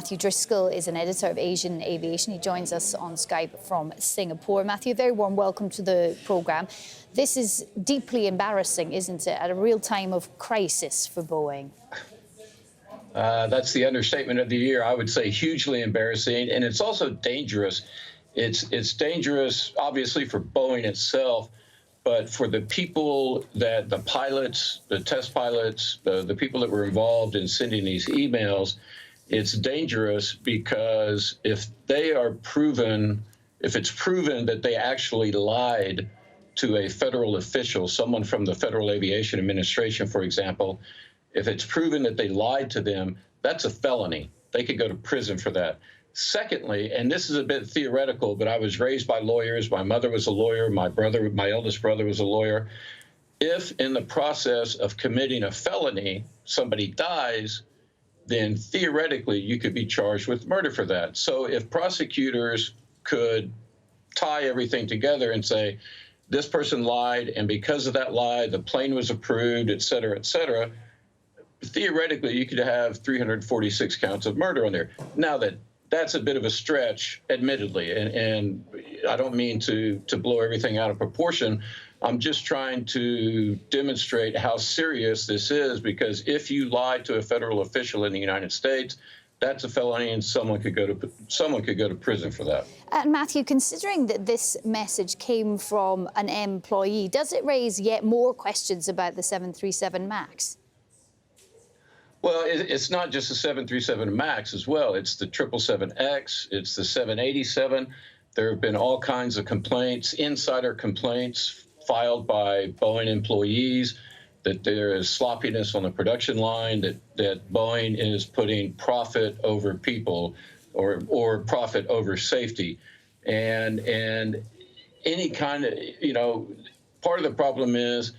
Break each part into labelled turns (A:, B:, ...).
A: Matthew Driskill is an editor of Asian Aviation. He joins us on Skype from Singapore. Matthew, a very warm welcome to the programme. This is deeply embarrassing, isn't it, at a real time of crisis for Boeing?
B: That's the understatement of the year. I would say hugely embarrassing, and it's also dangerous. It's dangerous, obviously, for Boeing itself, but for the people that the pilots, the test pilots, the people that were involved in sending these emails, it's dangerous because if it's proven that they actually lied to a federal official, someone from the Federal Aviation Administration, for example, if it's proven that they lied to them, that's a felony. They could go to prison for that. Secondly, and this is a bit theoretical, but I was raised by lawyers. My mother was a lawyer. My eldest brother was a lawyer. If in the process of committing a felony, somebody dies, then theoretically you could be charged with murder for that. So if prosecutors could tie everything together and say, this person lied, and because of that lie, the plane was approved, et cetera, theoretically you could have 346 counts of murder on there. Now that's a bit of a stretch, admittedly, and I don't mean to blow everything out of proportion. I'm just trying to demonstrate how serious this is, because if you lie to a federal official in the United States, that's a felony, and someone could go to prison for that.
A: And Matthew, considering that this message came from an employee, does it raise yet more questions about the 737 MAX?
B: Well, it's not just the 737 MAX as well. It's the 777X. It's the 787. There have been all kinds of complaints, insider complaints filed by Boeing employees that there is sloppiness on the production line, that Boeing is putting profit over people or profit over safety. And any kind of, part of the problem is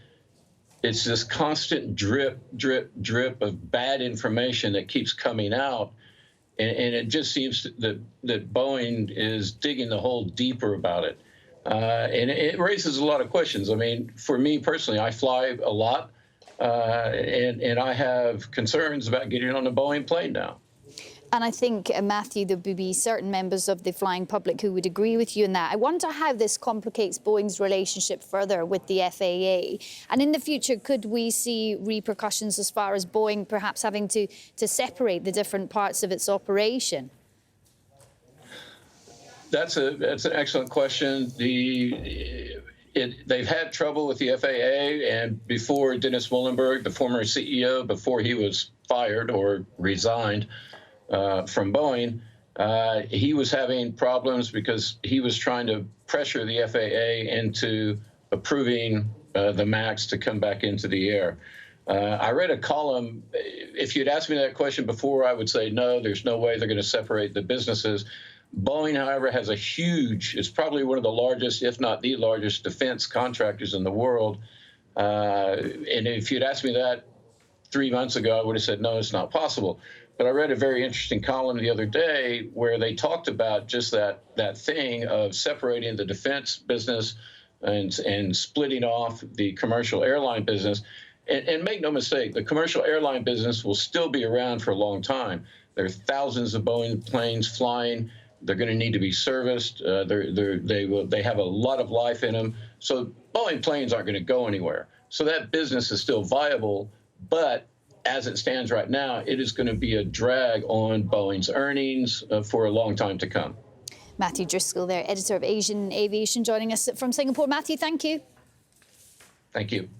B: it's this constant drip of bad information that keeps coming out. And it just seems that Boeing is digging the hole deeper about it. And it raises a lot of questions. I mean, for me personally, I fly a lot, and I have concerns about getting on a Boeing plane now.
A: And I think, Matthew, there would be certain members of the flying public who would agree with you in that. I wonder how this complicates Boeing's relationship further with the FAA. And in the future, could we see repercussions as far as Boeing perhaps having to separate the different parts of its operation?
B: That's an excellent question. They've had trouble with the FAA, and before Dennis Muilenburg, the former CEO, before he was fired or resigned from Boeing, he was having problems because he was trying to pressure the FAA into approving the MAX to come back into the air. I read a column. If you'd asked me that question before, I would say, no, there's no way they're going to separate the businesses. Boeing, however, has it's probably one of the largest, if not the largest, defense contractors in the world. And if you'd asked me that 3 months ago, I would have said, no, it's not possible. But I read a very interesting column the other day where they talked about just that thing of separating the defense business and splitting off the commercial airline business. And make no mistake, the commercial airline business will still be around for a long time. There are thousands of Boeing planes flying. They're going to need to be serviced. They have a lot of life in them. So Boeing planes aren't going to go anywhere. So that business is still viable, but as it stands right now, it is going to be a drag on Boeing's earnings for a long time to come.
A: Matthew Driskill there, editor of Asian Aviation, joining us from Singapore. Matthew, thank you.
B: Thank you.